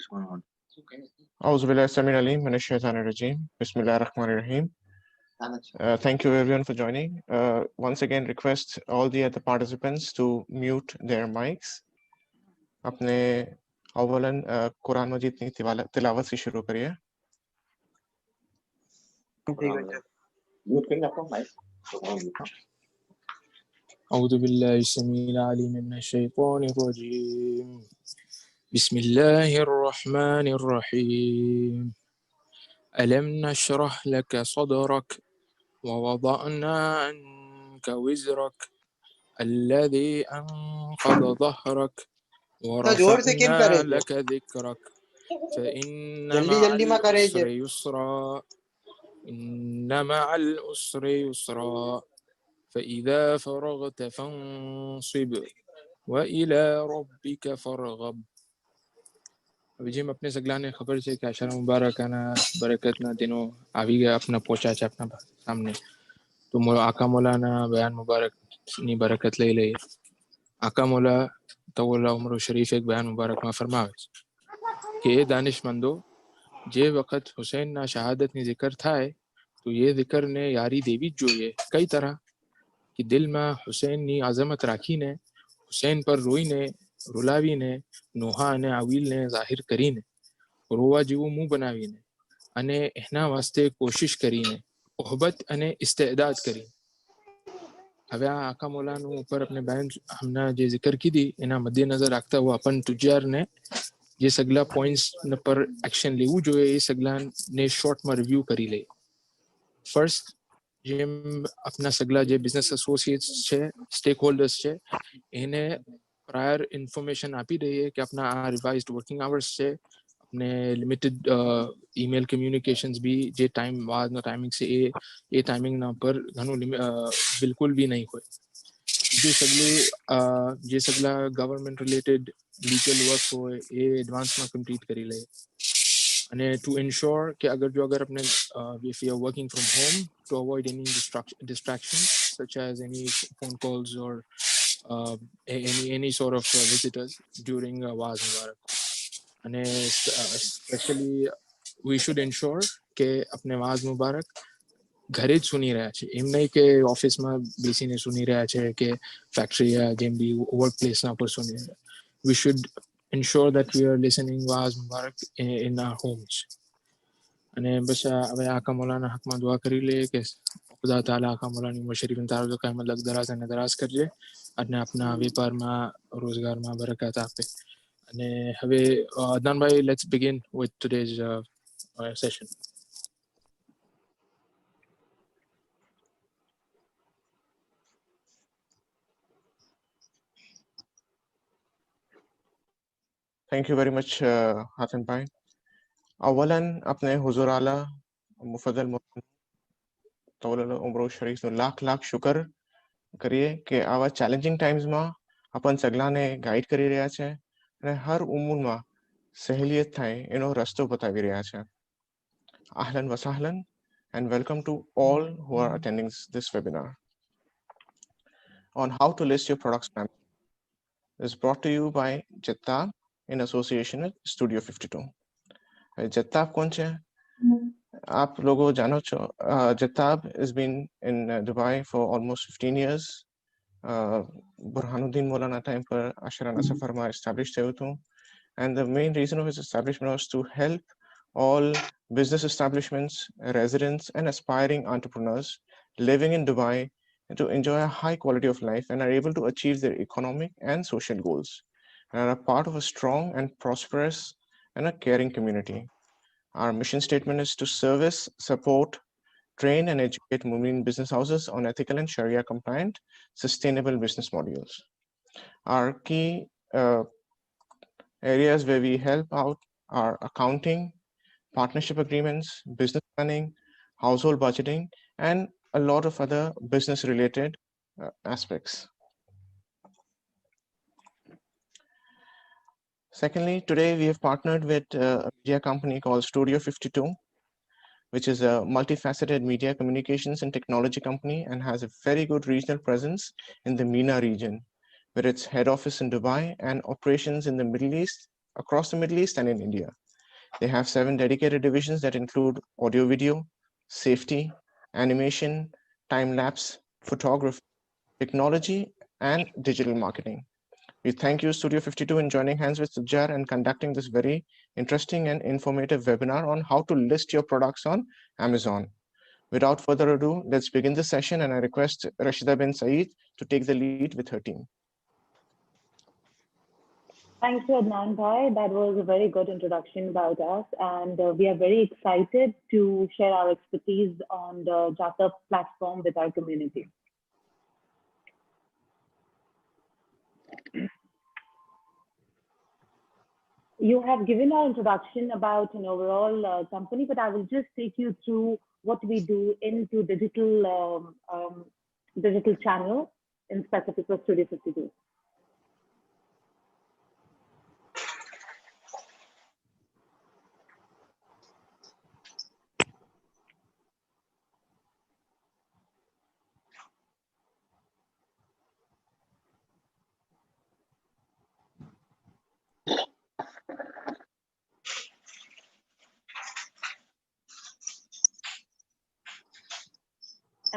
is going on. أعوذ بالله السميع العليم من الشيطان الرجيم بسم الله الرحمن الرحيم. Thank you everyone for joining. Once again request all the other participants to mute their mics. अपने अवलन कुरान मजीद की तिलावत से शुरू करिए. أعوذ بالله السميع العليم من الشيطان الرجيم بسم الله الرحمن الرحيم ألم نشرح لك صدرك ووضعنا عنك وزرك الذي أنقض ظهرك ورفعنا لك ذكرك فإن مع العسر يسرا إن مع العسر يسرا فإذا فرغت فانصب وإلى ربك فارغب. ابھی جی ہم اپنے سگلانے خبر سے کہ عشرہ مبارکانہ برکتنا دنوں آوی گیا اپنا پہنچا ہے اپنا سامنے تو آقا مولانا بیان مبارک نی برکت لے لے. آقا مولا طول عمر شریف ایک بیان مبارک میں فرماوے کہ اے دانش مندو جے وقت حسین نا شہادت نی ذکر تھائے تو یہ ذکر نے یاری دیوی جوئے کئی طرح کہ دل میں حسین نی عظمت راکھی نے حسین پر روئی نے رلاوی نے نوحا نے عویل نے ظاہر کری نے رووا جیو منہ بناوی نے અને એના વાસ્તે કોશિશ કરીને ઓહબત અને ઇસ્તેદાદ કરી. હવે આ આકા મોલાનું ઉપર આપણે બેન હમણાં જે જિકર કીધી એના મધ્યનજર રાખતા હુઆ अपन તુજારને જે સગલા પોઈન્ટ્સ પર એક્શન લેવું જોઈએ એ સગલાને શોર્ટમાં રિવ્યૂ કરી લઈએ. ફર્સ્ટ જેમ આપણા સગલા જે બિઝનેસ એસોસિએટ્સ છે સ્ટેક હોલ્ડર્સ છે એને પ્રાયર ઇન્ફોર્મેશન આપી દઈએ કે આપણા આ રિવાઇઝડ વર્કિંગ આવર્સ છે अपने लिमिटेड ईमेल कम्युनिकेशंस भी जे टाइम बाद ना टाइमिंग से ए टाइमिंग ना पर घणो बिल्कुल भी नहीं होए. जे सगला गवर्नमेंट रिलेटेड लीगल वर्क होए ए एडवांस में कंप्लीट करी ले અને ટુ એન્શ્યોર કે અગર अपने if you are working from home to avoid any distraction such as any phone calls or any sort of visitors during Waz Mubarak. અને specially V should ensure કે આપણે વાઝ મુબારક ઘરે જ સુની રહ્યા છે એમ નહીં કે ઓફિસમાં બેસીને સુની રહ્યા છે કે ફેક્ટરી જેમ બી વર્ક પ્લેસના પર સુની રહ્યા. We should ensure that we are listening વાઝ મુબારક ઇન આર હોમ્સ. અને બસ હવે આકા મૌલાના હકમાં દુઆ કરી લઈએ કે ખુદા તાલા આકા મૌલાની ઉમર શરીફને તારો કાયમત લગ દરાજ અને દરાજ કરજે અને આપણા વેપારમાં રોજગારમાં બરકત આપે. અને હવે Adnanbhai let's begin with today's session. Thank you very much Hasan bhai. अवलन अपने हुजूर आला मुफद्दल तौल उम्र शरीफ નો લાખ લાખ શુકર કરીએ કે આવા ચેલેન્જિંગ ટાઈમ્સમાં अपन સગલાને ગાઈડ કરી રહ્યા છે અને હર ઉંમરમાં સહેલિયત થાય એનો રસ્તો બતાવી રહ્યા છે. Ahlan wa sahlan and welcome to all who are attending this webinar on how to list your products. Is brought to you by Jettab in association with Studio 52. Jettab कौन है? आप लोगों जानो छो. Jettab has been in Dubai for almost 15 years. Burhanuddin Maulana time पर Asharana Safar में established हुए थे. And the main reason of his establishment was to help all business establishments, residents, and aspiring entrepreneurs living in Dubai to enjoy a high quality of life and are able to achieve their economic and social goals and are a part of a strong and prosperous and a caring community. Our mission statement is to service, support, train, and educate Mu'min business houses on ethical and Sharia compliant, sustainable business models. Our key areas where we help out are accounting, partnership agreements, business planning, household budgeting, and a lot of other business related aspects. Secondly, today we have partnered with a media company called Studio 52, which is a multifaceted media communications and technology company and has a very good regional presence in the MENA region, with its head office in Dubai and operations in the Middle East, across the Middle East and in India. They have 7 dedicated divisions that include audio video, safety, animation, time-lapse, photography, technology, and digital marketing. We thank you, Studio 52, in joining hands with Tujjar and conducting this very interesting and informative webinar on how to list your products on Amazon. Without further ado, let's begin the session, and I request Rashida bin Saeed to take the lead with her team. Thank you, Adnan Bhai. That was a very good introduction about us, and we are very excited to share our expertise on the JATAP platform with our community. You have given our introduction about an overall company, but I will just take you through what we do into digital digital channel in specific for Studio 52.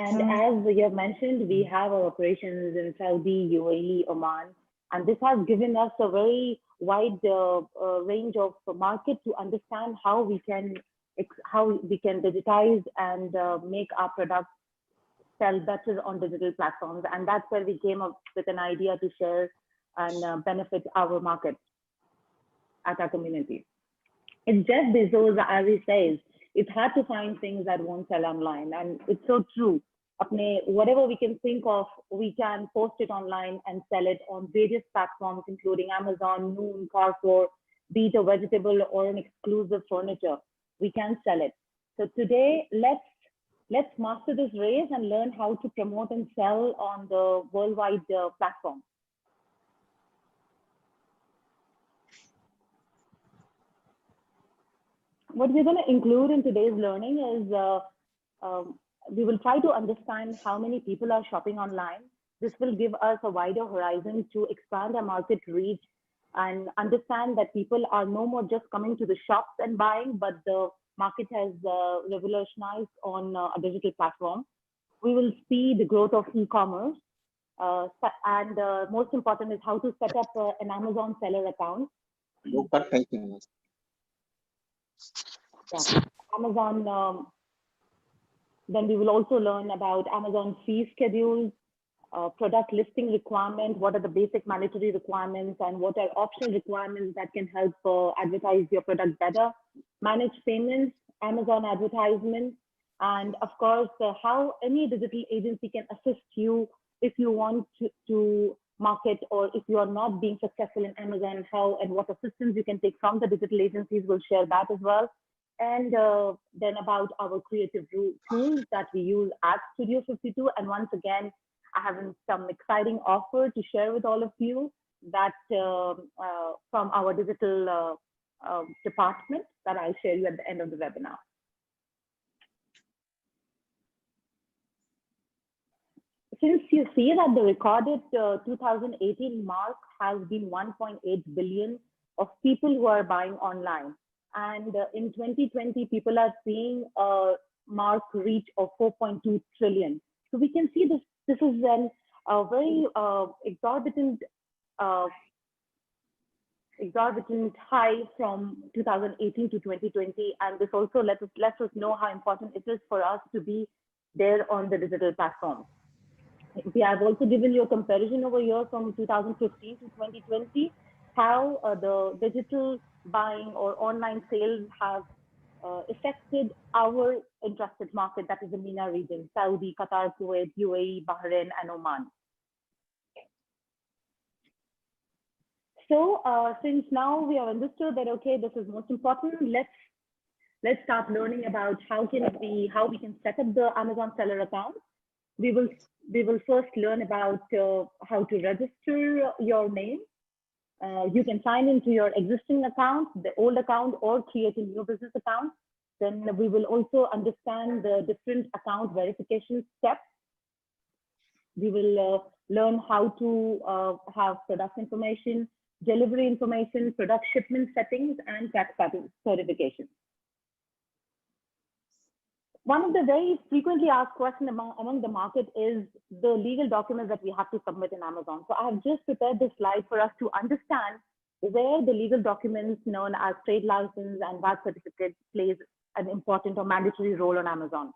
And as you have mentioned, we have our operations in Saudi, UAE, Oman, and this has given us a very wide range of market to understand how we can digitize and make our products sell better on digital platforms. And that's where we came up with an idea to share and benefit our market at our community. It's Jeff Bezos, as he says, it's hard to find things that won't sell online. And it's so true. Whatever we can think of, we can post it online and sell it on various platforms, including Amazon, Noon, Carrefour, be it a vegetable or an exclusive furniture. We can sell it. So today, let's master this race and learn how to promote and sell on the worldwide platform. What we're going to include in today's learning is we will try to understand how many people are shopping online. This will give us a wider horizon to expand our market reach and understand that people are no more just coming to the shops and buying, but the market has revolutionized on a digital platform. We will see the growth of e-commerce. And most important is how to set up an Amazon seller account. Yeah. Amazon. Then we will also learn about Amazon fee schedules, product listing requirements, what are the basic mandatory requirements, and what are optional requirements that can help advertise your product better, manage payments, Amazon advertisements, and of course, how any digital agency can assist you if you want to market, or if you are not being successful in Amazon, how and what assistance you can take from the digital agencies. We'll share that as well. And then about our creative tools that we use at Studio 52. And once again, I have some exciting offer to share with all of you that from our digital department that I'll share you at the end of the webinar. Since you see that the recorded 2018 mark has been 1.8 billion of people who are buying online. And in 2020, people are seeing a mark reach of 4.2 trillion. So we can see this is a very exorbitant high from 2018 to 2020. And this also lets us know how important it is for us to be there on the digital platform. We have also given you a comparison over here from 2015 to 2020, how the digital buying or online sales have affected our interested market, that is the MENA region, Saudi, Qatar, Kuwait, UAE, Bahrain, and Oman. So since now we have understood that, okay, this is most important, let's start learning about how we can set up the Amazon seller account. We will first learn about how to register your name. You can sign into your existing account, the old account, or create a new business account. Then we will also understand the different account verification steps. We will learn how to have product information, delivery information, product shipment settings, and tax certification. One of the very frequently asked questions among the market is the legal documents that we have to submit in Amazon. So I have just prepared this slide for us to understand where the legal documents known as trade license and VAT certificate plays an important or mandatory role on Amazon.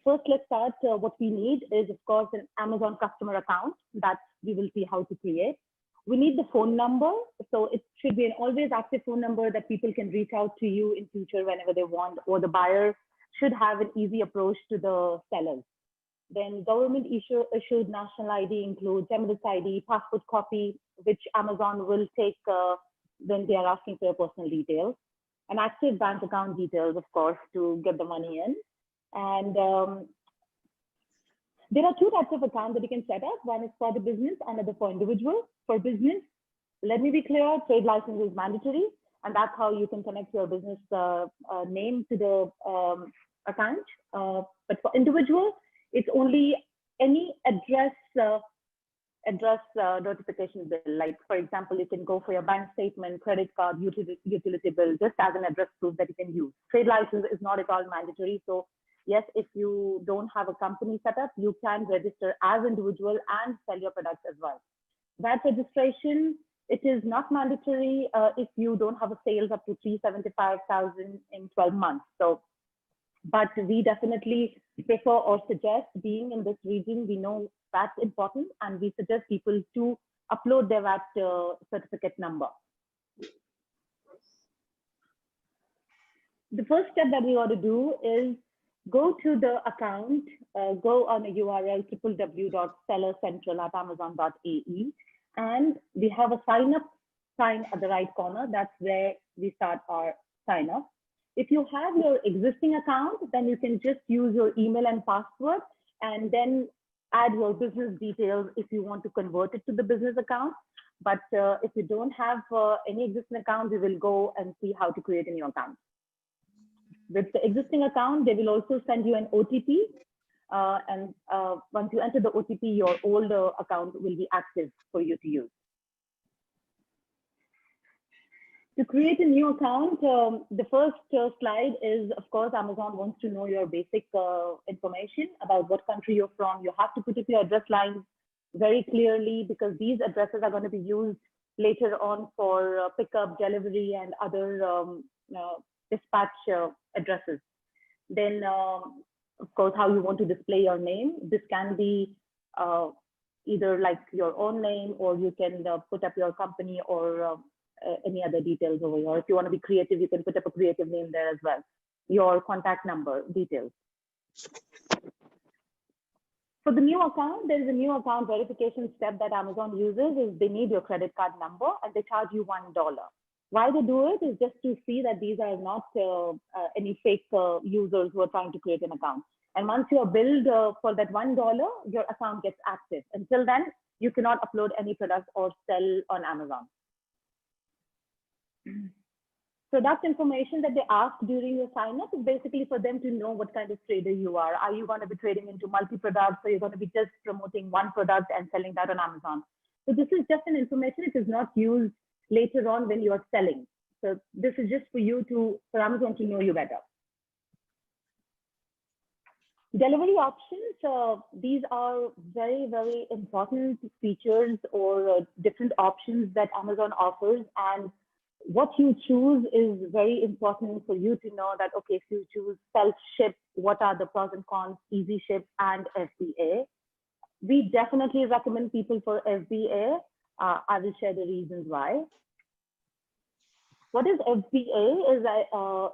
First, let's start. What we need is, of course, an Amazon customer account that we will see how to create. We need the phone number. So it should be an always active phone number that people can reach out to you in future whenever they want, or the buyer should have an easy approach to the sellers. Then government issued national ID includes Emirates ID, passport copy, which Amazon will take when they are asking for your personal details, and active bank account details, of course, to get the money in. And there are two types of accounts that you can set up. One is for the business, another for individual. For business, let me be clear, trade license is mandatory, and that's how you can connect your business name to the account. But for individual, it's only any address notification bill. Like, for example, you can go for your bank statement, credit card, utility bill, just as an address proof that you can use. Trade license is not at all mandatory. So yes, if you don't have a company set up, you can register as individual and sell your products as well. VAT registration, it is not mandatory if you don't have a sales up to 375,000 in 12 months. So, but we definitely prefer or suggest, being in this region, we know that's important, and we suggest people to upload their VAT certificate number. The first step that we ought to do is go to the account, go on a URL www.sellercentral@amazon.ae, and we have a sign up sign at the right corner. That's where we start our sign up. If you have your existing account, then you can just use your email and password, and then add your business details if you want to convert it to the business account. But if you don't have any existing account, we will go and see how to create a new account. With the existing account, they will also send you an OTP. And once you enter the OTP, your old account will be active for you to use. To create a new account, the first slide is, of course, Amazon wants to know your basic information about what country you're from. You have to put up your address lines very clearly, because these addresses are going to be used later on for pickup, delivery, and other dispatch addresses. Then, of course, how you want to display your name. This can be either like your own name, or you can put up your company or any other details over here. If you want to be creative, you can put up a creative name there as well. Your contact number, details. For the new account, there is a new account verification step that Amazon uses. Is they need your credit card number, and they charge you $1. Why they do it is just to see that these are not any fake users who are trying to create an account. And once you are billed for that $1, your account gets active. Until then, you cannot upload any products or sell on Amazon. Product information that they ask during your sign up is basically for them to know what kind of trader you are. Are you going to be trading into multi-products, or you're going to be just promoting one product and selling that on Amazon? So this is just an information. It is not used later on when you are selling. So this is just for you for Amazon to know you better. Delivery options, these are very, very important features or different options that Amazon offers. And what you choose is very important for you to know that, okay, if you choose self-ship, what are the pros and cons, easy ship and FBA. We definitely recommend people for FBA. I will share the reasons why. What is FBA? Is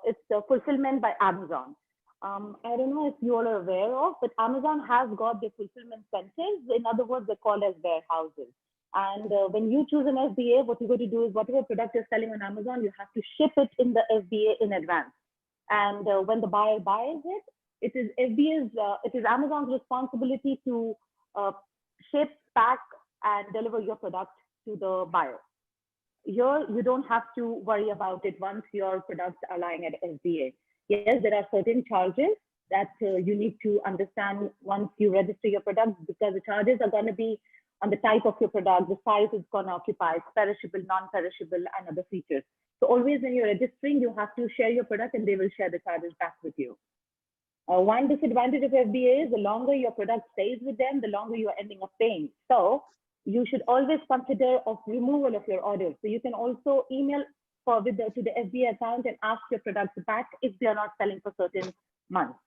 it's the fulfillment by Amazon. I don't know if you all are aware of, but Amazon has got the fulfillment centers. In other words, they're called as warehouses. And when you choose an FBA, what you're going to do is whatever product you're selling on Amazon, you have to ship it in the FBA in advance. And when the buyer buys it, it is Amazon's responsibility to ship, pack, and deliver your product to the buyer. Here, you don't have to worry about it once your products are lying at FBA. Yes, there are certain charges that you need to understand once you register your product, because the charges are going to be on the type of your product, the size it's going to occupy, perishable, non-perishable, and other features. So always when you're registering, you have to share your product and they will share the charges back with you. One disadvantage of FBA is the longer your product stays with them, the longer you are ending up paying. So you should always consider of removal of your order. So you can also email to the FBA account and ask your products back if they are not selling for certain months.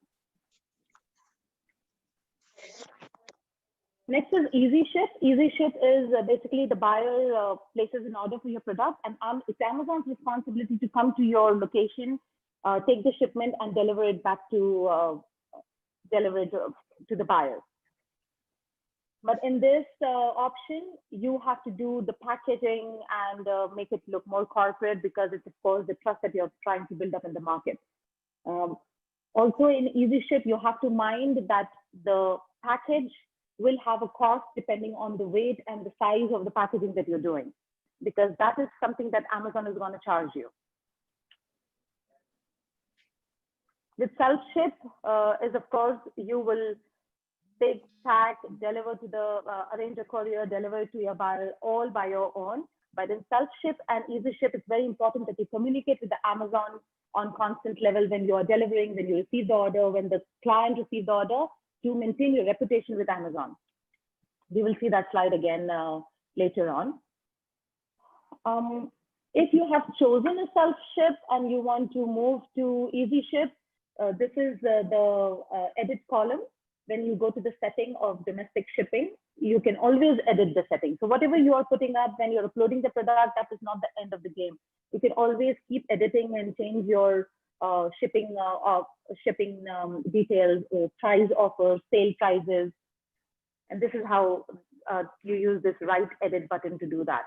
Next is Easy Ship. Easy Ship is basically the buyer places an order for your product, and it's Amazon's responsibility to come to your location, take the shipment, and deliver it back to the buyer. But in this option, you have to do the packaging and make it look more corporate, because it's, of course, the trust that you're trying to build up in the market. Also in Easy Ship, you have to mind that the package will have a cost depending on the weight and the size of the packaging that you're doing, because that is something that Amazon is going to charge you. With self-ship is, of course, you will pick, pack, deliver to the, arrange a courier, deliver to your buyer, all by your own. But in self-ship and Easy Ship, it's very important that you communicate with the Amazon on constant level when you are delivering, when you receive the order, when the client receives the order, to maintain your reputation with Amazon. We will see that slide again later on. If you have chosen a self-ship and you want to move to Easy Ship, this is the edit column. When you go to the setting of domestic shipping, you can always edit the setting. So whatever you are putting up when you're uploading the product, that is not the end of the game. You can always keep editing and change your shipping details, price offers, sale prices. And this is how you use this right edit button to do that.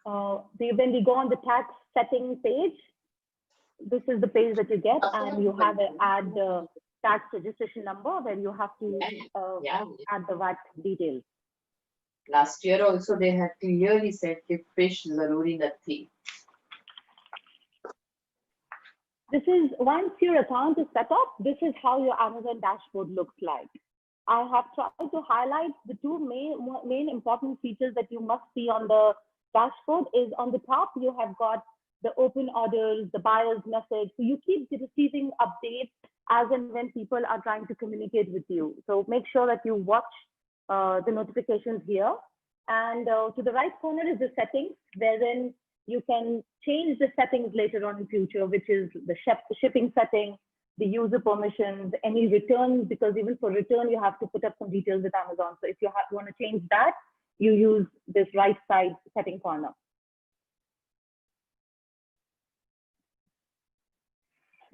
When we go on the tax setting page, this is the page that you get, and you have an add tax registration number where you have to add the VAT details. Last year also they had clearly said कि fish zaruri nathi. This is, once your account is set up, this is how your Amazon dashboard looks like. I have tried to highlight the two main important features that you must see on the dashboard. Is on the top, you have got the open orders, the buyer's message. So you keep receiving updates as and when people are trying to communicate with you. So make sure that you watch the notifications here. And to the right corner is the settings, wherein you can change the settings later on in future, which is the shipping setting, the user permissions, any returns, because even for return, you have to put up some details with Amazon. So if you want to change that, you use this right side setting corner.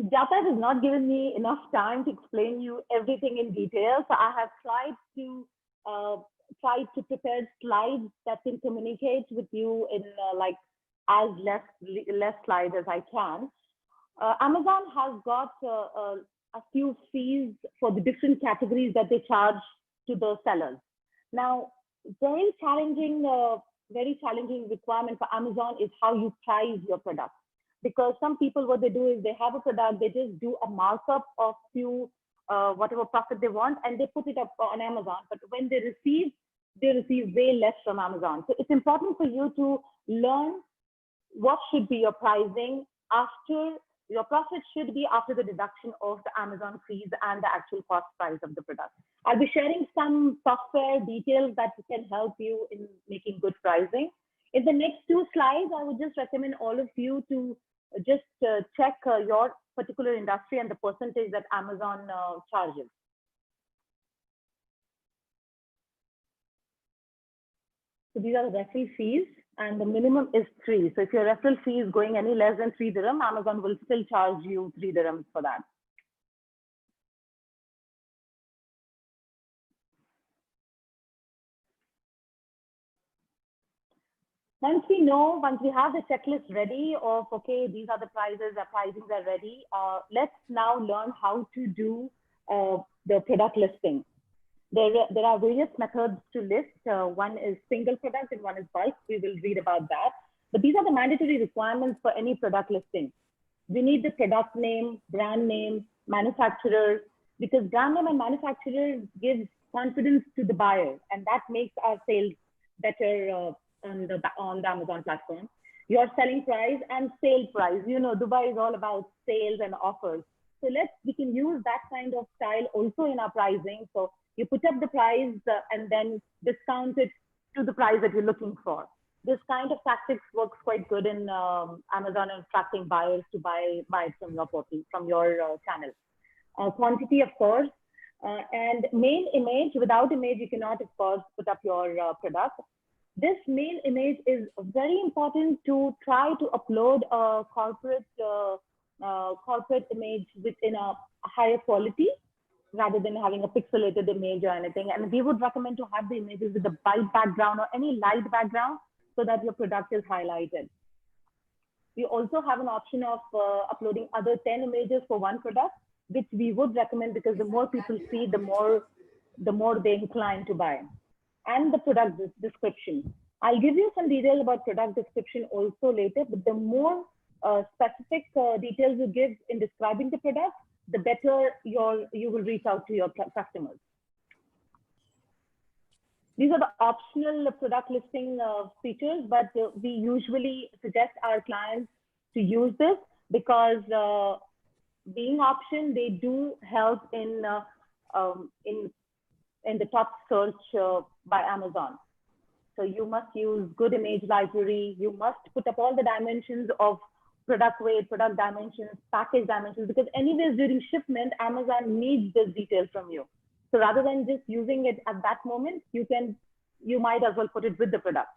Japa has not given me enough time to explain you everything in detail. So I have tried to prepare slides that can communicate with you in like as less slides as I can. Amazon has got a few fees for the different categories that they charge to the sellers. Now, very challenging requirement for Amazon is how you price your product. Because some people, what they do is they have a product, they just do a markup of few, whatever profit they want, and they put it up on Amazon. But when they receive way less from Amazon. So it's important for you to learn what should be your pricing after, your profit should be after the deduction of the Amazon fees and the actual cost price of the product. I'll be sharing some software details that can help you in making good pricing. In the next two slides, I would just recommend all of you to just check your particular industry and the percentage that Amazon charges. So these are the referral fees, and the minimum is 3. So if your referral fee is going any less than 3 dirham, Amazon will still charge you 3 dirhams for that. Once we have the checklist ready of, okay, these are the prices, the pricings are ready, let's now learn how to do the product listing. There are various methods to list. One is single product and one is bulk. We will read about that. But these are the mandatory requirements for any product listing. We need the product name, brand name, manufacturer. because brand name and manufacturer gives confidence to the buyer, and that makes our sales better on the Amazon platform. Your selling price and sale price. You know, Dubai is all about sales and offers. So we can use that kind of style also in our pricing. So you put up the price and then discount it to the price that you're looking for. This kind of tactics works quite good in Amazon and attracting buyers to buy it from your portal, from your channel. Quantity, of course, and main image. Without image, you cannot, of course, put up your product. This main image is very important to try to upload a corporate image within a higher quality rather than having a pixelated image or anything. And we would recommend to have the images with a bright background or any light background so that your product is highlighted. We also have an option of uploading other 10 images for one product, which we would recommend because the more people see, the more they incline to buy. And the product description. I'll give you some details about product description also later, but the more specific details you give in describing the product, the better you will reach out to your customers. These are the optional product listing features, but we usually suggest our clients to use this because being option, they do help in the top search by Amazon. So you must use good image library. You must put up all the dimensions of product weight, product dimensions, package dimensions, because anyways during shipment, Amazon needs this detail from you. So rather than just using it at that moment, you might as well put it with the product.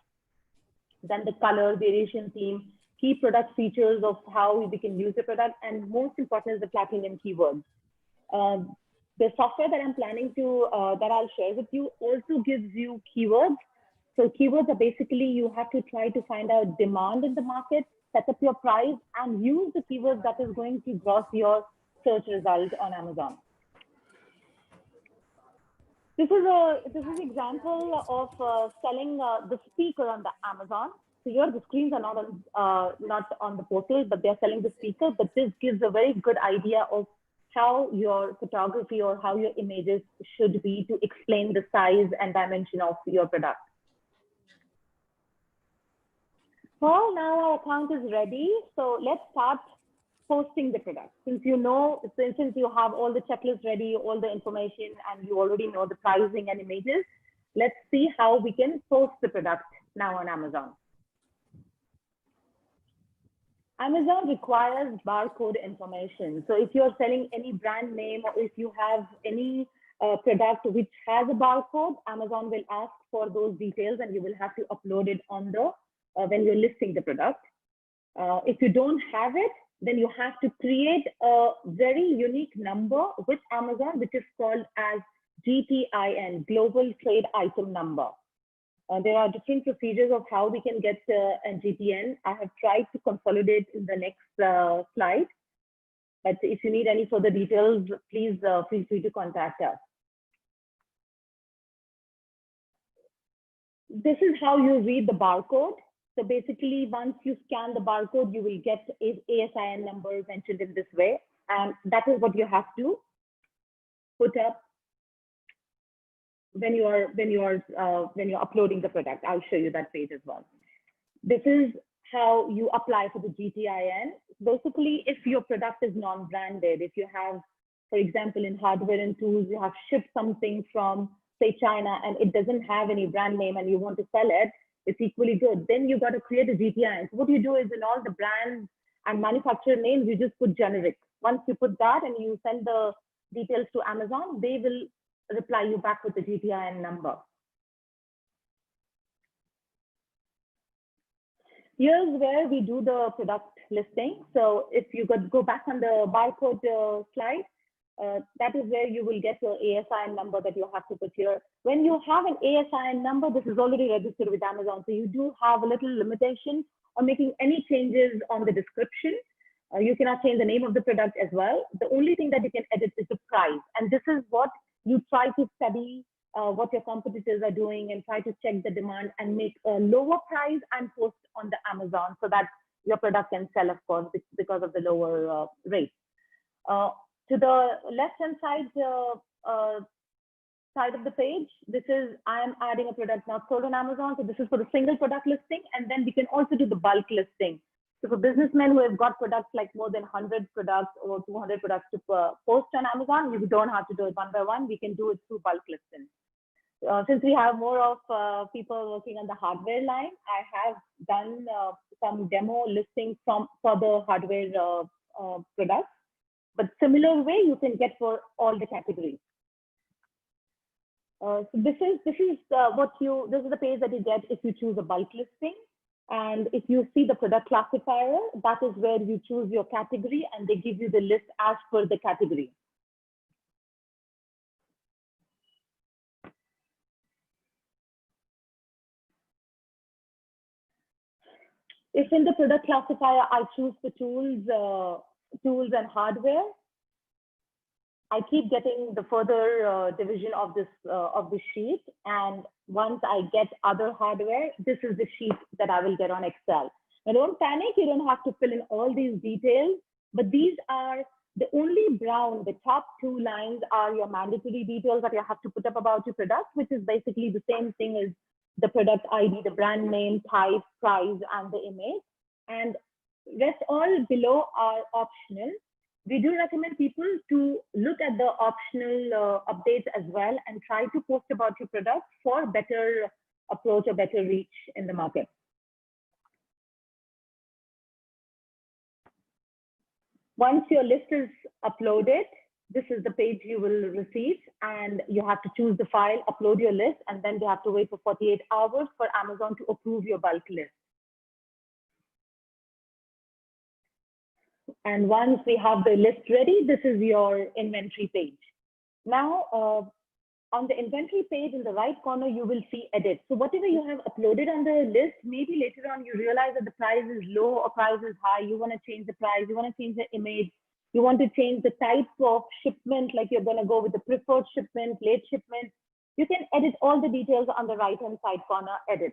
Then the color, variation theme, key product features of how we can use the product, and most important is the platinum keywords. The software that I'm planning to, that I'll share with you also gives you keywords. So keywords are basically, you have to try to find out demand in the market, set up your price, and use the keywords that is going to gross your search result on Amazon. This is an example of selling the speaker on the Amazon. So here the screens are not on the portal, but they're selling the speaker. But this gives a very good idea of how your photography or how your images should be to explain the size and dimension of your product. Well, now our account is ready. So let's start posting the product. Since you have all the checklists ready, all the information, and you already know the pricing and images, let's see how we can post the product now on Amazon. Amazon requires barcode information. So if you're selling any brand name or if you have any product which has a barcode, Amazon will ask for those details and you will have to upload it on the when you're listing the product. If you don't have it, then you have to create a very unique number with Amazon, which is called as GTIN, Global Trade Item Number. There are different procedures of how we can get a GTN. I have tried to consolidate in the next slide, but if you need any further details, please feel free to contact us. This is how you read the barcode. So basically, once you scan the barcode, you will get ASIN number mentioned in this way, and that is what you have to put up when you are uploading the product. I'll show you that page as well. This is how you apply for the GTIN. Basically, if your product is non-branded, if you have, for example, in hardware and tools, you have shipped something from, say, China, and it doesn't have any brand name and you want to sell it, it's equally good. Then you got to create a GTIN. So what you do is in all the brands and manufacturer names, you just put generic. Once you put that and you send the details to Amazon, they will reply you back with the GTIN number. Here's where we do the product listing. So if you could go back on the barcode slide, that is where you will get your ASIN number that you have to put here. When you have an ASIN number, this is already registered with Amazon. So you do have a little limitation on making any changes on the description. You cannot change the name of the product as well. The only thing that you can edit is the price. And this is what you try to study what your competitors are doing and try to check the demand and make a lower price and post on the Amazon so that your product can sell, of course, because of the lower rate. To the left-hand side side of the page, this is, I'm adding a product not sold on Amazon. So this is for the single product listing. And then we can also do the bulk listing. So for businessmen who have got products like more than 100 products or 200 products to post on Amazon, you don't have to do it one by one. We can do it through bulk listing. Since we have more of people working on the hardware line, I have done some demo listings for the hardware products. But similar way you can get for all the categories. So this is the page that you get if you choose a bulk listing. And if you see the product classifier, that is where you choose your category and they give you the list as per the category. If in the product classifier, I choose the tools and hardware, I keep getting the further division of this sheet. And once I get other hardware, this is the sheet that I will get on Excel. Now don't panic, you don't have to fill in all these details, but these are the only brown, the top two lines are your mandatory details that you have to put up about your product, which is basically the same thing as the product ID, the brand name, type, price, and the image. And rest all below are optional. We do recommend people to look at the optional updates as well and try to post about your product for better approach or better reach in the market. Once your list is uploaded, this is the page you will receive, and you have to choose the file, upload your list, and then they have to wait for 48 hours for Amazon to approve your bulk list. And once we have the list ready, this is your inventory page. Now, on the inventory page in the right corner, you will see edit. So whatever you have uploaded on the list, maybe later on you realize that the price is low or price is high. You want to change the price, you want to change the image, you want to change the type of shipment, like you're going to go with the preferred shipment, late shipment. You can edit all the details on the right-hand side corner, edit.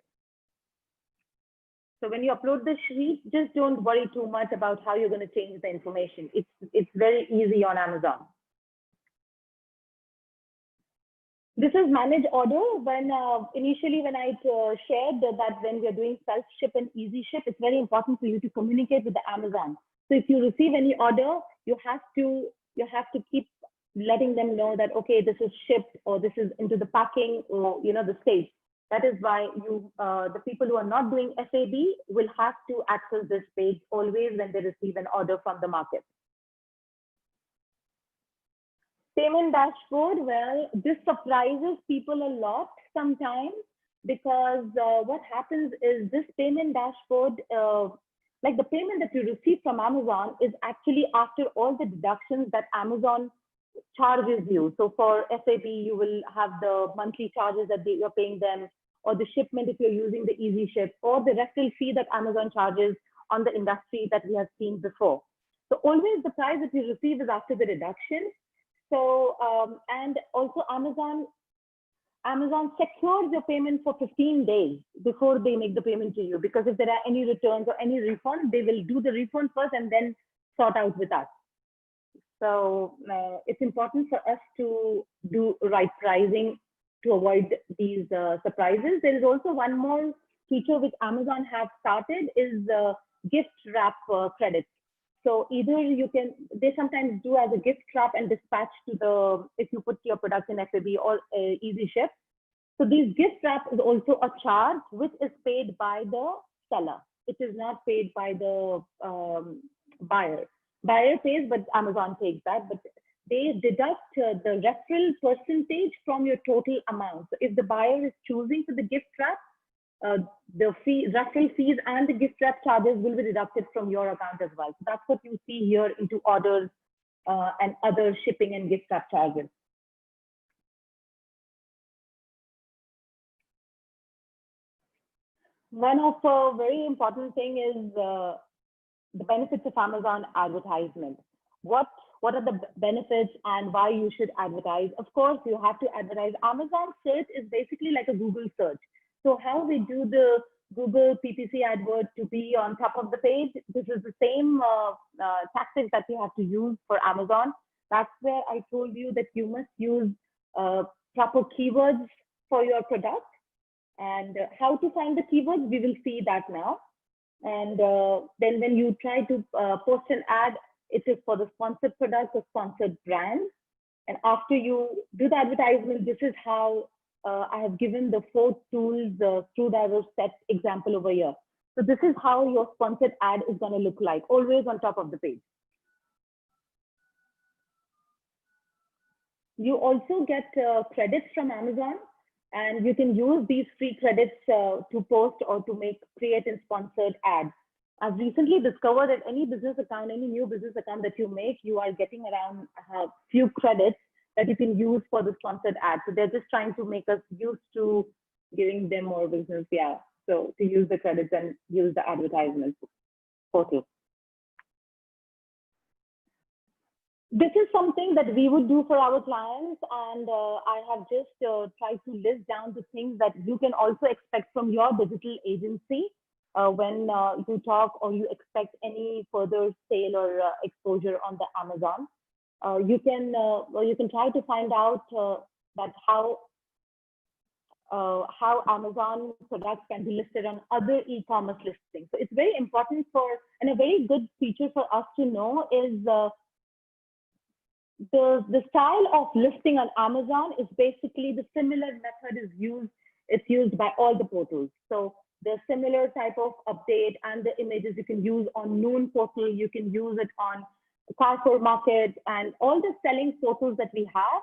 So when you upload the sheet, just don't worry too much about how you're going to change the information. It's very easy on Amazon. This is manage order. When initially when I shared that when we are doing self-ship and easy ship, it's very important for you to communicate with the Amazon. So if you receive any order, you have to keep letting them know that, okay, this is shipped or this is into the packing or the stage. That is why the people who are not doing FAB will have to access this page always when they receive an order from the market. Payment dashboard, well, this surprises people a lot sometimes because what happens is this payment dashboard, like the payment that you receive from Amazon is actually after all the deductions that Amazon charges you. So for FAB, you will have the monthly charges that you're paying them, or the shipment if you're using the easy ship, or the referral fee that Amazon charges on the industry that we have seen before. So always the price that you receive is after the deduction. So, and also Amazon secures your payment for 15 days before they make the payment to you, because if there are any returns or any refund, they will do the refund first and then sort out with us. So it's important for us to do right pricing to avoid these surprises. There is also one more feature which Amazon have started is gift wrap credits. So either they sometimes do as a gift wrap and dispatch to if you put your products in FAB or easy ship. So these gift wrap is also a charge which is paid by the seller. It is not paid by the buyer. Buyer pays, but Amazon takes that. But they deduct the referral percentage from your total amount. So if the buyer is choosing for the gift wrap, the referral fees and the gift wrap charges will be deducted from your account as well. So that's what you see here into orders and other shipping and gift wrap charges. One of the very important thing is the benefits of Amazon advertisement. What are the benefits and why you should advertise? Of course, you have to advertise. Amazon search is basically like a Google search. So how we do the Google PPC advert to be on top of the page, this is the same tactics that you have to use for Amazon. That's where I told you that you must use proper keywords for your product. And how to find the keywords, we will see that now. And then when you try to post an ad, it is for the sponsored product or sponsored brand. And after you do the advertisement, this is how I have given the 4 tools, the screwdriver set example over here. So this is how your sponsored ad is going to look like, always on top of the page. You also get credits from Amazon, and you can use these free credits to post or to create and sponsored ads. I've recently discovered that any business account, any new business account that you make, you are getting around a few credits that you can use for the sponsored ads. So they're just trying to make us used to giving them more business. Yeah. So to use the credits and use the advertisement portal. This is something that we would do for our clients, and I have just tried to list down the things that you can also expect from your digital agency when you talk or you expect any further sale or exposure on the Amazon. You can try to find out that how Amazon products can be listed on other e-commerce listings. So it's very important and a very good feature for us to know is the style of listing on Amazon is basically the similar method is used. It's used by all the portals. So the similar type of update and the images you can use on Noon portal, you can use it on Carrefour Market and all the selling portals that we have.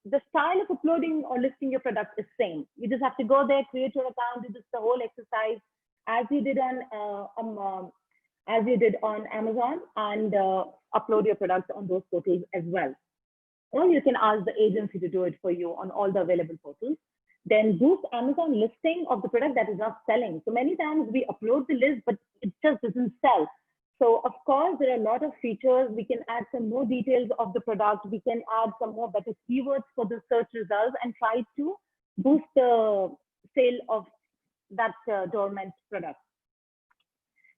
The style of uploading or listing your product is same. You just have to go there, create your account, do this the whole exercise as you did on Amazon, and upload your products on those portals as well. Or you can ask the agency to do it for you on all the available portals. Then boost Amazon listing of the product that is not selling. So many times we upload the list, but it just doesn't sell. So of course, there are a lot of features. We can add some more details of the product. We can add some more better keywords for the search results and try to boost the sale of that dormant product.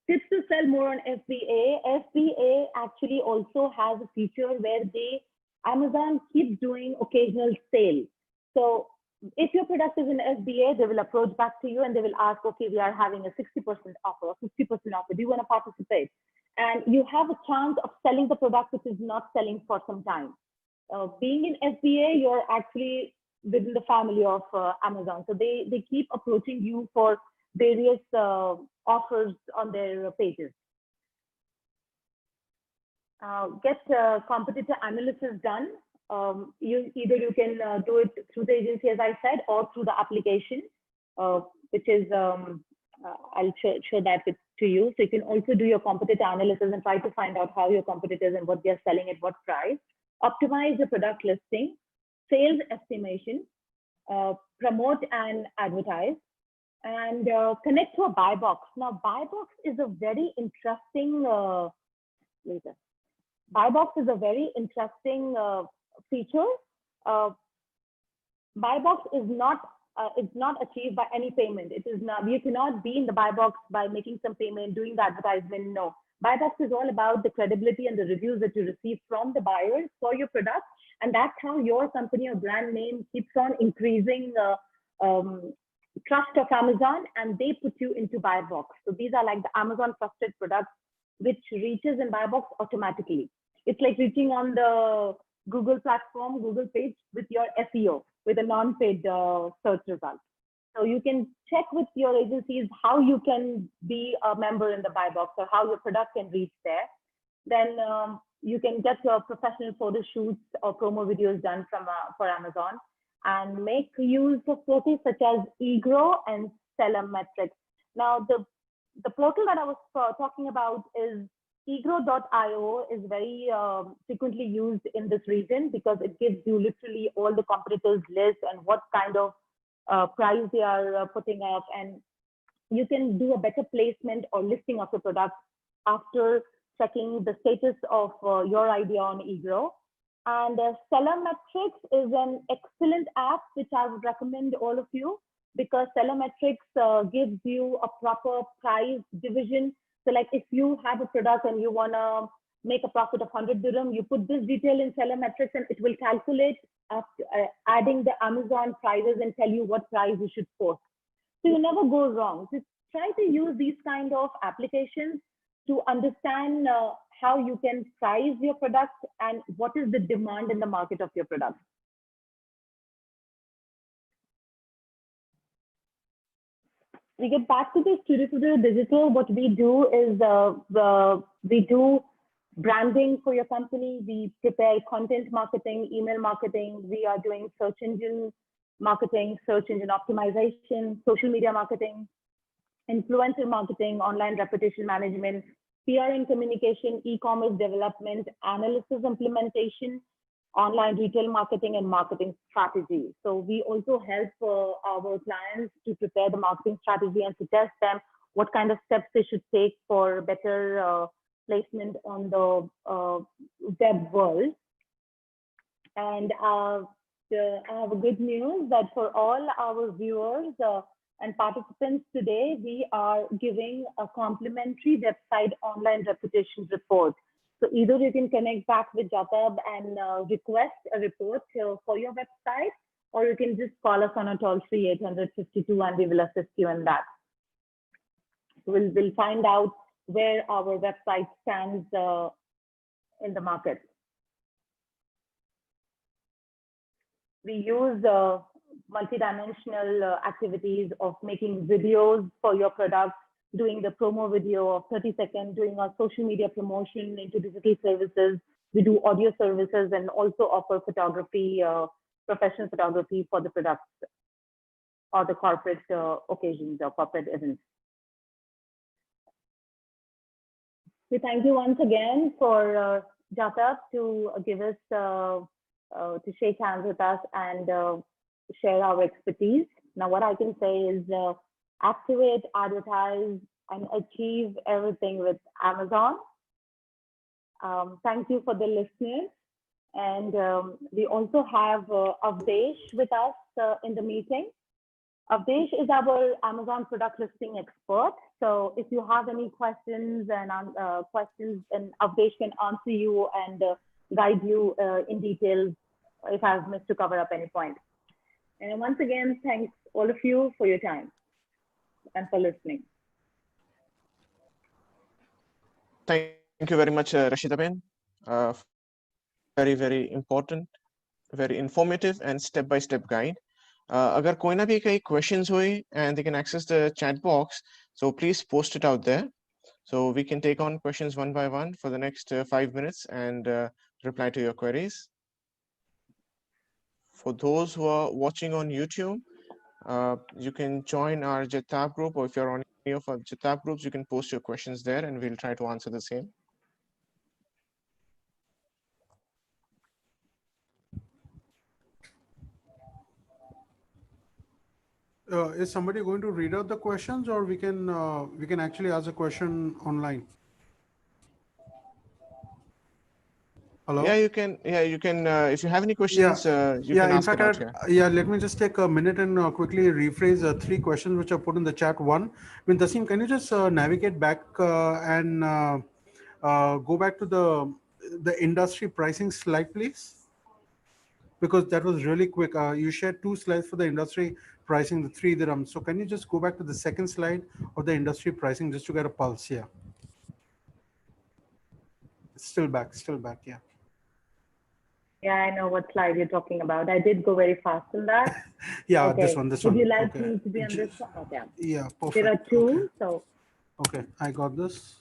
Tips to sell more on FBA. FBA actually also has a feature where Amazon keeps doing occasional sale. So if your product is in FBA, they will approach back to you and they will ask, okay, we are having a 60% offer or 50% offer. Do you want to participate? And you have a chance of selling the product which is not selling for some time. Being in FBA, you're actually within the family of Amazon. So they keep approaching you for various offers on their pages. Get competitor analysis done. Either you can do it through the agency, as I said, or through the application, which is, I'll show that to you. So you can also do your competitor analysis and try to find out how your competitors and what they're selling at what price. Optimize the product listing, sales estimation, promote and advertise, and connect to a buy box. Now, buy box is a very interesting, buy box is a very interesting feature. Buy box is not achieved by any payment. It is not, you cannot be in the buy box by making some payment, doing the advertisement. No, buy box is all about the credibility and the reviews that you receive from the buyers for your product, and that's how your company or brand name keeps on increasing trust of Amazon, and they put you into buy box. So these are like the Amazon trusted products which reaches in buy box automatically. It's like reaching on the Google platform, Google page with your SEO, with a non-paid search result. So you can check with your agencies how you can be a member in the buy box or how your product can reach there. Then you can get your professional photo shoots or promo videos done for Amazon, and make use of portals such as eGrow and Sellermetrics. Now, the portal that I was talking about is eGrow.io is very frequently used in this region because it gives you literally all the competitors list and what kind of price they are putting up, and you can do a better placement or listing of the product after checking the status of your idea on eGrow. And Sellermetrics is an excellent app which I would recommend all of you, because Sellermetrics gives you a proper price division. So like if you have a product and you want to make a profit of 100 dirham, you put this detail in seller metrics and it will calculate after, adding the Amazon prices and tell you what price you should post. So you never go wrong. So try to use these kind of applications to understand how you can price your product and what is the demand in the market of your product. We get back to the Studio Studio Digital. What we do is we do branding for your company. We prepare content marketing, email marketing. We are doing search engine marketing, search engine optimization, social media marketing, influencer marketing, online reputation management, PR and communication, e-commerce development, analysis implementation, online retail marketing, and marketing strategy. So we also help our clients to prepare the marketing strategy and suggest them what kind of steps they should take for better placement on the web world. And I have a good news that for all our viewers and participants today, we are giving a complimentary website online reputation report. So either you can connect back with Jatab and request a report for your website, or you can just call us on a toll-free 852 and we will assist you in that. We'll find out where our website stands in the market. We use multidimensional activities of making videos for your product, doing the promo video of 30 seconds, doing our social media promotion into digital services. We do audio services and also offer photography, professional photography for the products or the corporate occasions or corporate events. We thank you once again for Jatab to give us, to shake hands with us and share our expertise. Now, what I can say is activate, advertise, and achieve everything with Amazon. Thank you for the listeners. And we also have Avdesh with us in the meeting. Avdesh is our Amazon product listing expert. So if you have any questions and Avdesh can answer you and guide you in detail if I've missed to cover up any point. And once again, thanks all of you for your time and for listening. Thank you very much, Rashida Ben. Very, very important, very informative and step-by-step guide. Agar koi na bhi kai questions hoy and they can access the chat box, so please post it out there. So we can take on questions one by one for the next 5 minutes and reply to your queries. For those who are watching on YouTube, you can join our Jatab group, or if you're on any of our Jatab groups, you can post your questions there and we'll try to answer the same. Is somebody going to read out the questions, or we can actually ask a question online? Hello? Yeah, you can. If you have any questions, you can ask it out here. Let me just take a minute and quickly rephrase 3 questions which are put in the chat. One, Tasim, can you just navigate back and go back to the industry pricing slide, please? Because that was really quick. You shared 2 slides for the industry pricing, the 3 dirhams. So can you just go back to the second slide of the industry pricing just to get a pulse here? It's still back, yeah. Yeah, I know what slide you're talking about. I did go very fast on that. Yeah, okay. this one. Would you like me to be on this one? Okay. Yeah, perfect. There are 2, okay. so. Okay, I got this.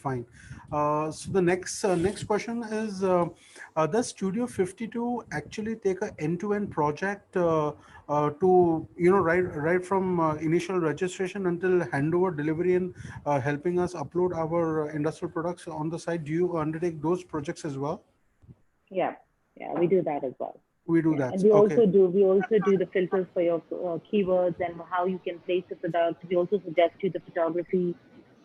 Fine. So the next question is, does Studio 52 actually take an end-to-end project to, right from initial registration until handover, delivery, and helping us upload our industrial products on the site? Do you undertake those projects as well? Yeah, we do that as well. We do that. And we also do the filters for your keywords and how you can place the product. We also suggest you the photography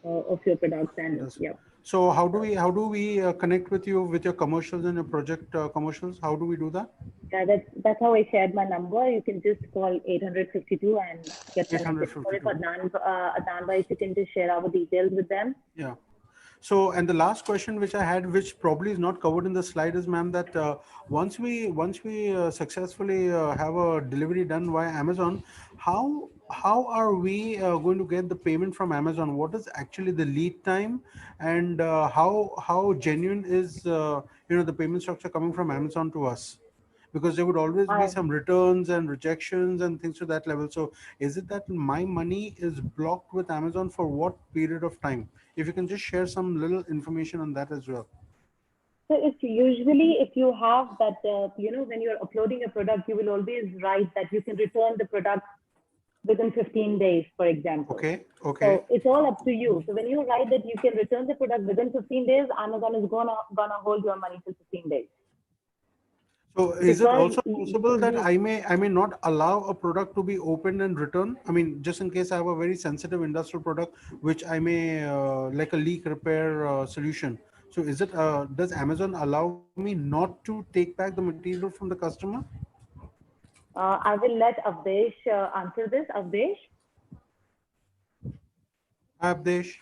of your products and yeah. So how do we connect with you with your commercials and your project commercials? How do we do that? Yeah, that's how I shared my number. You can just call 852 and get connected. Or if Adnan, if you can just share our details with them. Yeah. So, and the last question which I had, which probably is not covered in the slide, is, ma'am, that once we successfully have a delivery done via Amazon, how are we going to get the payment from Amazon? What is actually the lead time, and how genuine is the payment structure coming from Amazon to us? Because there would always be I, some returns and rejections and things to that level. So is it that my money is blocked with Amazon for what period of time? If you can just share some little information on that as well. so it's usually if you have that, when you're uploading a product, you will always write that you can return the product within 15 days, for example. Okay. So it's all up to you. So when you write that you can return the product within 15 days, Amazon is gonna hold your money till 15 days. So is it Because also possible that you- I may not allow a product to be opened and returned? I mean, just in case I have a very sensitive industrial product, which I may like a leak repair solution. So is it does Amazon allow me not to take back the material from the customer? I will let Avdesh answer this. Avdesh? Abdesh.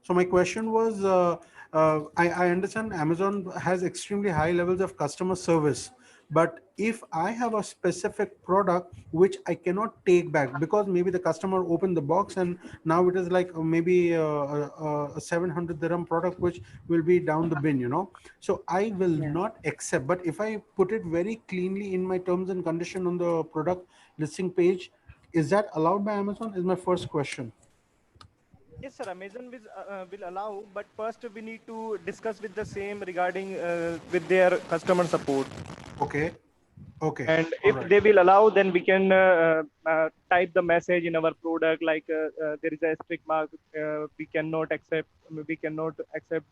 So my question was, I understand Amazon has extremely high levels of customer service, but if I have a specific product which I cannot take back because maybe the customer opened the box and now it is like maybe a 700 dirham product which will be down the bin, So I will Yeah. not accept. But if I put it very cleanly in my terms and condition on the product listing page, is that allowed by Amazon? Is my first question. Yes, sir. Amazon will allow, but first we need to discuss with the same regarding with their customer support. Okay. And All if right. they will allow, then we can type the message in our product like there is a strict mark. We cannot accept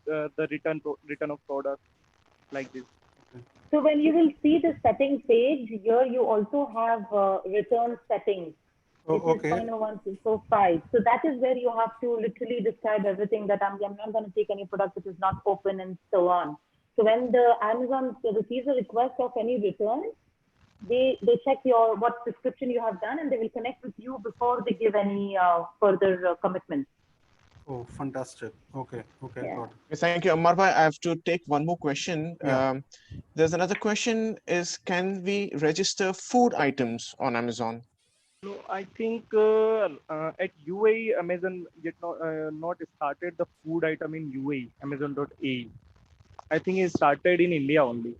the return of product like this. So when you will see the settings page, here you also have return settings. Oh, It is okay. 0.0145. So that is where you have to literally describe everything that I'm not going to take any product which is not open and so on. So when the Amazon receives a request of any return, they check what description you have done and they will connect with you before they give any further commitment. Oh, fantastic. Okay. Yeah. Got it. Yes, thank you, Ammar bhai. I have to take one more question. Yeah. There's another question: is can we register food items on Amazon? No, I think at UAE, Amazon yet not started the food item in UAE, Amazon.ae. I think it started in India only.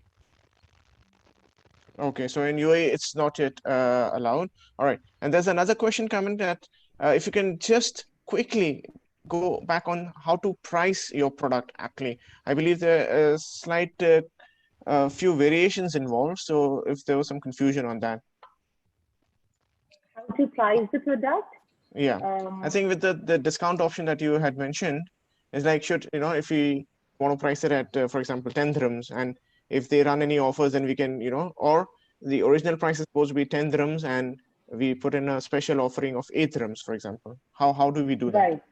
Okay, so in UAE, it's not yet allowed. All right. And there's another question coming that if you can just quickly go back on how to price your product, actually. I believe there is slight few variations involved. So if there was some confusion on that. How to price the product? Yeah. I think with the discount option that you had mentioned, is like, if we want to price it at, for example, 10 dirhams, and if they run any offers, then we can, or the original price is supposed to be 10 dirhams and we put in a special offering of 8 dirhams, for example. How do we do that?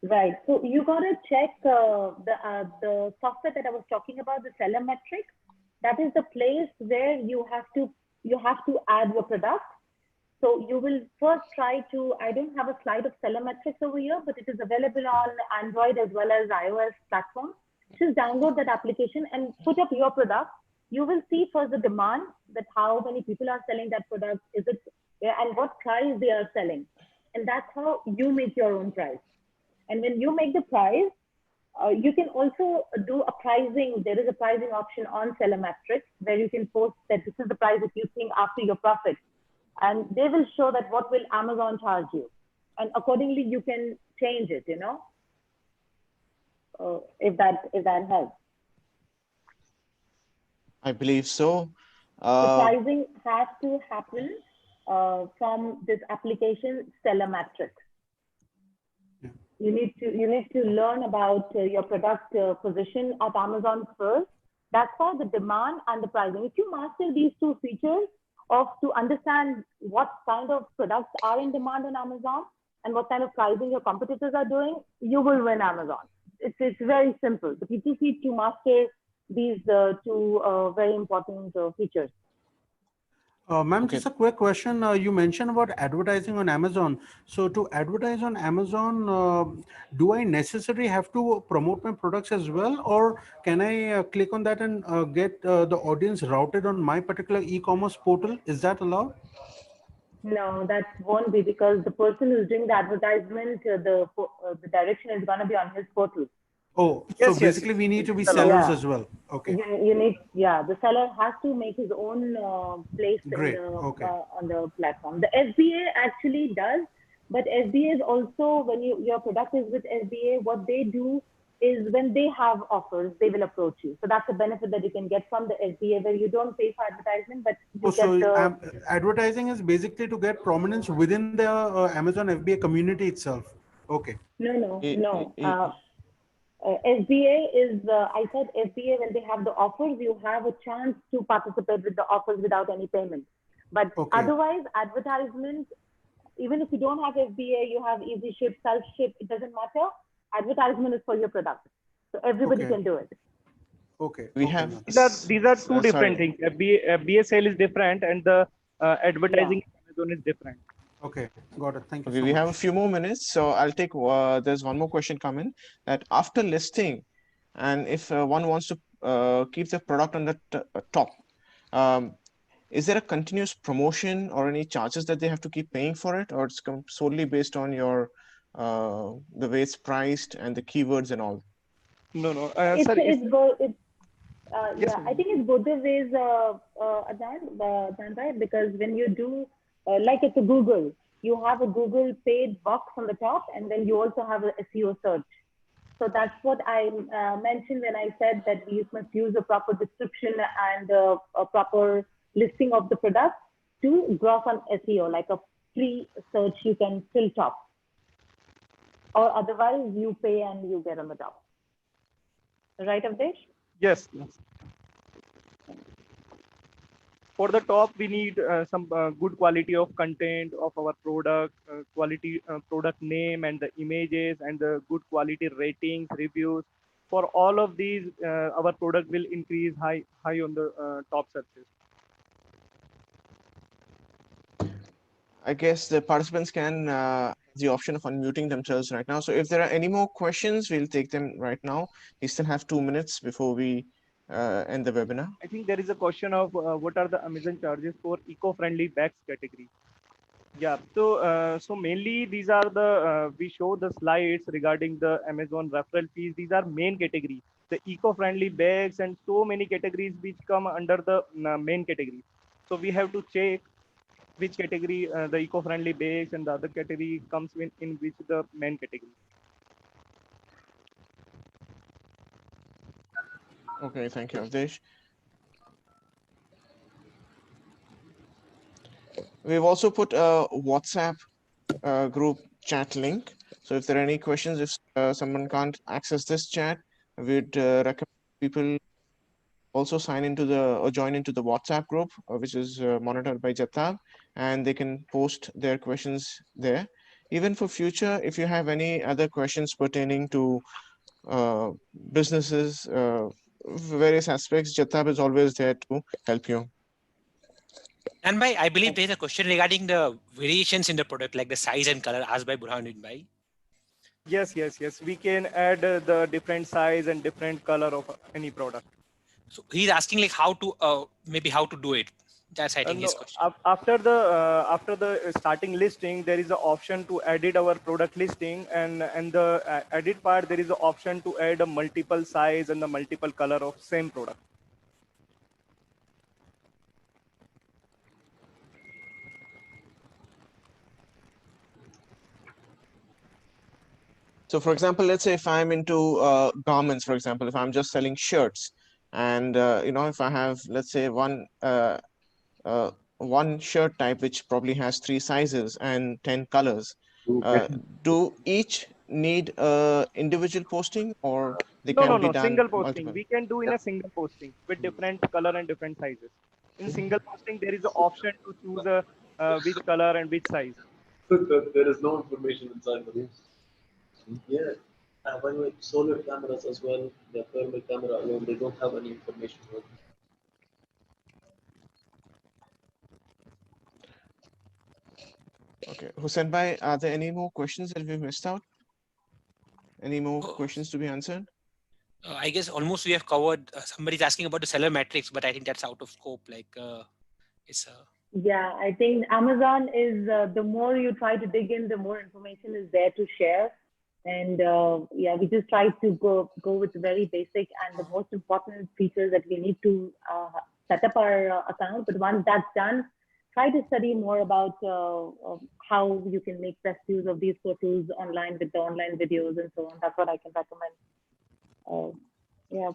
Right. So you got to check the software that I was talking about, the seller metric. That is the place where you have to add your product. So you will first try to, I don't have a slide of seller metrics over here, but it is available on Android as well as iOS platforms. Just download that application and put up your product. You will see first the demand, that how many people are selling that product, and what price they are selling. And that's how you make your own price. And when you make the price, you can also do a pricing. There is a pricing option on seller metrics where you can post that this is the price that you think after your profit. And they will show that what will Amazon charge you. And accordingly, you can change it, if that helps. I believe so. The pricing has to happen from this application, seller metrics. Yeah. You need to learn about your product position at Amazon first. That's why the demand and the pricing. If you master these two features to understand what kind of products are in demand on Amazon and what kind of pricing your competitors are doing, you will win Amazon. It's very simple, but you just need to master these two very important features. Ma'am, Okay. just a quick question. You mentioned about advertising on Amazon. So to advertise on Amazon, do I necessarily have to promote my products as well, or can I click on that and get the audience routed on my particular e-commerce portal? Is that allowed? No, that won't be, because the person who's doing the advertisement, the direction is going to be on his portal. Oh, so Yes, yes, basically we need to be it's allowed. sellers Yeah. as well. Okay, You need, yeah, the seller has to make his own place great. in Okay, on the platform. The FBA actually does, but FBA is also, when your product is with FBA, what they do is when they have offers, they will approach you. So that's a benefit that you can get from the FBA, where you don't pay for advertisement, but oh, you get so the, advertising is basically to get prominence within the Amazon FBA community itself. Okay, no. E- e- e- SBA is, I said SBA, when they have the offers, you have a chance to participate with the offers without any payment. But okay, otherwise, advertisement, even if you don't have FBA, you have easy ship, self ship, it doesn't matter. Advertisement is for your product. So everybody okay, can do it. okay. we Okay, have ma'am. These are two different sorry. things. FBA sale is different, and the advertising in Amazon is different. Okay, got it. Thank you Okay, so we have a much. few more minutes, so I'll take. There's one more question coming. That after listing, and if one wants to keep the product on the top, um, is there a continuous promotion or any charges that they have to keep paying for it, or it's solely based on your the way it's priced and the keywords and all? No, no, It's sir. it's both. It's Yes, yeah. I ma'am. think it's both the ways, Adnan, right? Because when you do like it's a Google, you have a Google paid box on the top, and then you also have a SEO search. So that's what I mentioned when I said that we must use a proper description and a proper listing of the product to grow on SEO, like a free search you can still top, or otherwise you pay and you get on the top. Right, Avdesh? Yes, yes. For the top, we need some good quality of content of our product, quality product name and the images, and the good quality ratings, reviews. For all of these, our product will increase high on the top searches. I guess the participants can the option of unmuting themselves right now. So if there are any more questions, we'll take them right now. We still have 2 minutes before we end the webinar. I think there is a question of what are the Amazon charges for eco-friendly bags category. Yeah, so mainly these are the we show the slides regarding the Amazon referral fees. These are main category, the eco-friendly bags, and so many categories which come under the main category. So we have to check which category the eco-friendly bags and the other category comes in which the main category. Okay, thank you, Avdesh. We've also put a WhatsApp group chat link. So if there are any questions, if someone can't access this chat, we'd recommend people also sign into the or join into the WhatsApp group, which is monitored by Jatab, and they can post their questions there. Even for future, if you have any other questions pertaining to businesses, various aspects, Jatab is always there to help you. And by I believe there's a question regarding the variations in the product, like the size and color, asked by Burhanuddin Bhai. Yes. We can add the different size and different color of any product. So he's asking like how to maybe how to do it. That's I think his No, question. after the starting listing, there is an option to edit our product listing, and the edit part there is an option to add a multiple size and the multiple color of same product. So for example, let's say if I'm into garments, for example, if I'm just selling shirts, and if I have, let's say, one shirt type which probably has 3 sizes and 10 colors, do each need individual posting, or they can be No, done single posting. multiple? We can do in a single posting with different color and different sizes. In single posting, there is an option to choose which color and which size. There is no information inside the news. Yeah. By the way, solar cameras as well, the thermal camera alone, they don't have any information. Okay, Hussein bhai, are there any more questions that we've missed out? Any more Oh. questions to be answered? I guess almost we have covered. Somebody's asking about the seller metrics, but I think that's out of scope. Like it's Yeah, I think Amazon is the more you try to dig in, the more information is there to share. And yeah, we just try to go with the very basic and the most important features that we need to set up our account. But once that's done, try to study more about how you can make best use of these portals online with the online videos and so on. That's what I can recommend. Yeah.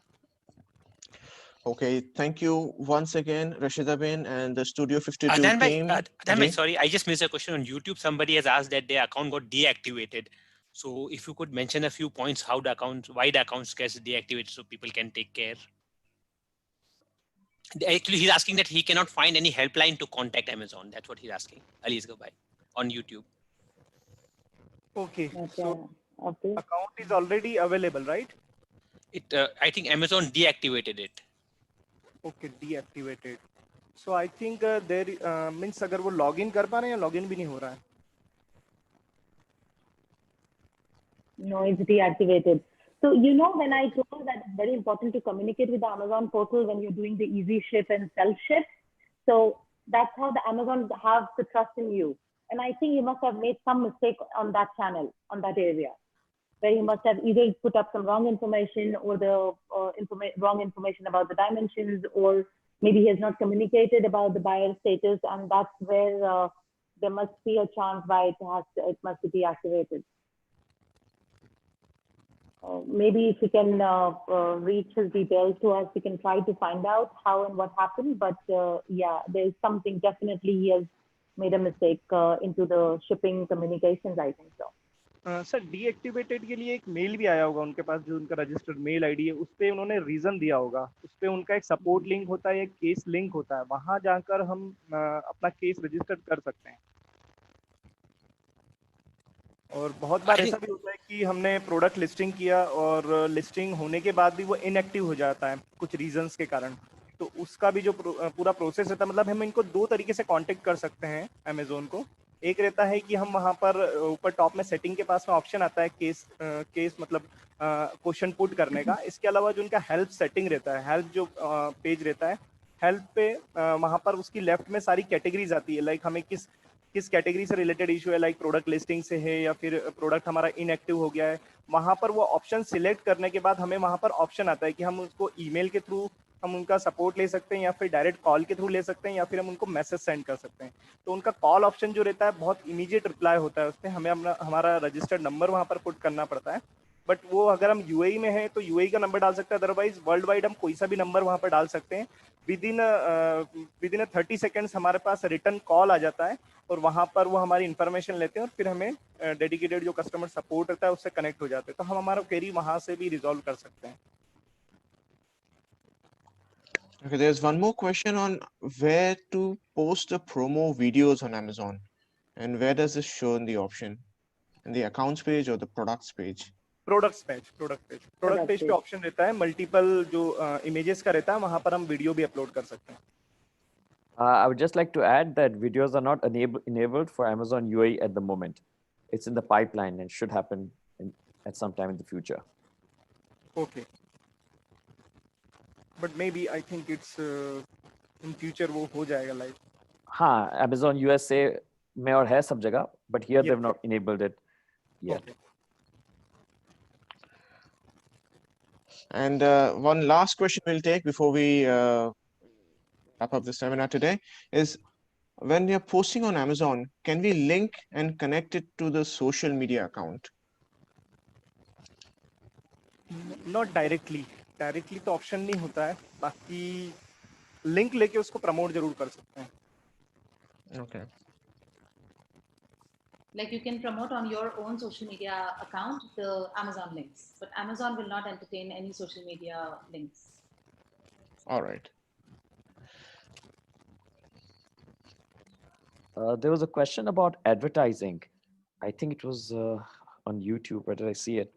Okay, thank you once again, Rashida Bin and the Studio 52 Adhan team. bhai, Ji? sorry, I just missed a question on YouTube. Somebody has asked that their account got deactivated. So if you could mention a few points, why the accounts gets deactivated, so people can take care. Actually, he's asking that he cannot find any helpline to contact Amazon. That's what he's asking. Ali Isgabai on YouTube. Okay, Okay. so Okay. account is already available, right? I think Amazon deactivated it. Okay, deactivated. So I think there means अगर वो login कर पा रहे हैं या login भी नहीं हो रहा है. No, it's deactivated. So, you know, when I told that it's very important to communicate with the Amazon portal when you're doing the easy ship and self ship. So that's how the Amazon have the trust in you. And I think you must have made some mistake on that channel, on that area, where you must have either put up some wrong information or the wrong information about the dimensions, or maybe he has not communicated about the buyer status. And that's where there must be a chance why it must be deactivated. Maybe if we can reach his details to us, we can try to find out how and what happened. But yeah, there's something definitely he has made a mistake into the shipping communications, I think so. Sir deactivated के लिए एक mail भी आया होगा उनके पास, जो उनका registered mail ID है, उस पे उन्होंने रीजन दिया होगा. उस पे उनका एक सपोर्ट लिंक होता है, एक केस लिंक होता है, वहां जाकर हम अपना केस रजिस्टर्ड कर सकते हैं. और बहुत बार ऐसा भी होता है कि हमने प्रोडक्ट लिस्टिंग किया और लिस्टिंग होने के बाद भी वो इनएक्टिव हो जाता है कुछ रीजंस के कारण. तो उसका भी जो पूरा प्रोसेस रहता है, मतलब हम इनको दो तरीके से कांटेक्ट कर सकते हैं अमेजोन को. एक रहता है कि हम वहाँ पर ऊपर टॉप में सेटिंग के पास में ऑप्शन आता है केस मतलब क्वेश्चन पुट करने का. इसके अलावा जो उनका हेल्प सेटिंग रहता है, हेल्प जो पेज रहता है, हेल्प पे वहाँ पर उसकी लेफ्ट में सारी कैटेगरीज आती है. लाइक हमें किस कैटेगरी से रिलेटेड इशू है, लाइक प्रोडक्ट लिस्टिंग से है या फिर प्रोडक्ट हमारा इनएक्टिव हो गया है. वहाँ पर वो ऑप्शन सिलेक्ट करने के बाद हमें वहाँ पर ऑप्शन आता है कि हम उसको ईमेल के थ्रू हम उनका सपोर्ट ले सकते हैं या फिर डायरेक्ट कॉल के थ्रू ले सकते हैं या फिर हम उनको मैसेज सेंड कर सकते हैं. तो उनका कॉल ऑप्शन जो रहता है बहुत इमीडिएट रिप्लाई होता है, उस पर हमें हमारा रजिस्टर्ड नंबर वहाँ पर पुट करना पड़ता है. बट वो अगर हम यूएई में हैं तो यूएई का नंबर डाल सकते हैं, अदरवाइज वर्ल्ड वाइड हम कोई सा भी नंबर वहाँ पर डाल सकते हैं. विद इन 30 सेकेंड्स हमारे पास रिटर्न कॉल आ जाता है और वहाँ पर वो हमारी इन्फॉर्मेशन लेते हैं और फिर हमें डेडिकेटेड जो कस्टमर सपोर्ट रहता है उससे कनेक्ट हो जाते हैं. तो हम हमारा क्वेरी वहाँ से भी रिजॉल्व कर सकते हैं. Okay, there's one more question on where to post the promo videos on Amazon, and where does this show in the option, in the accounts page or the products page? Products page पे option रहता है, multiple जो images का रहता है, वहाँ पर हम वीडियो भी अपलोड कर सकते हैं. I would just like to add that videos are not enabled for Amazon UAE at the moment. It's in the pipeline and should happen at some time in the future. Okay. But maybe I think it's in future वो हो जाएगा live. हाँ, Amazon USA में और है सब जगह, but here they've not enabled it yet. Okay. And one last question we'll take before we wrap up the seminar today is, when you're posting on Amazon, can we link and connect it to the social media account? Not directly तो option नहीं होता है, बाकी link लेके उसको promote जरूर कर सकते हैं. Okay. Like you can promote on your own social media account the Amazon links, but Amazon will not entertain any social media links. All right. There was a question about advertising. I think it was on YouTube. Where did I see it?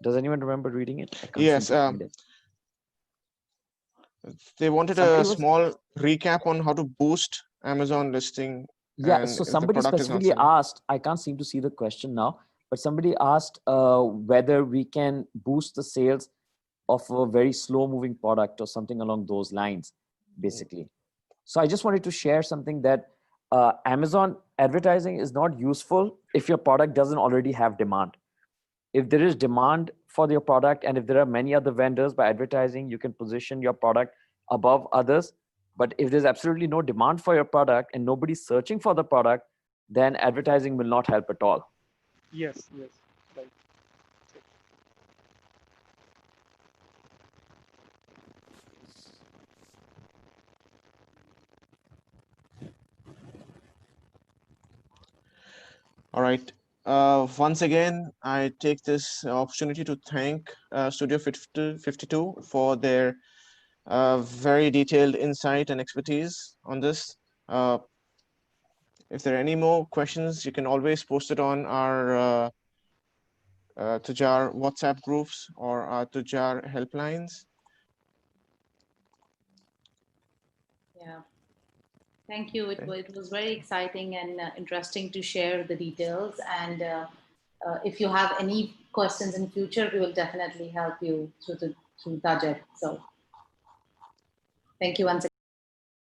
Does anyone remember reading it? Yes. They wanted a small recap on how to boost Amazon listing Yeah, and so if the somebody product is not specifically selling. asked, I can't seem to see the question now, but somebody asked whether we can boost the sales of a very slow moving product or something along those lines, basically. So I just wanted to share something that Amazon advertising is not useful if your product doesn't already have demand. If there is demand for your product, and if there are many other vendors, by advertising, you can position your product above others. But if there's absolutely no demand for your product and nobody's searching for the product, then advertising will not help at all. Yes, yes, right. All right. Once again, I take this opportunity to thank Studio 52 for their very detailed insight and expertise on this. If there are any more questions, you can always post it on our Tujar WhatsApp groups or our Tujar helplines. Yeah. Thank you. It was very exciting and interesting to share the details. And if you have any questions in future, we will definitely help you through Tajer. So thank you once again.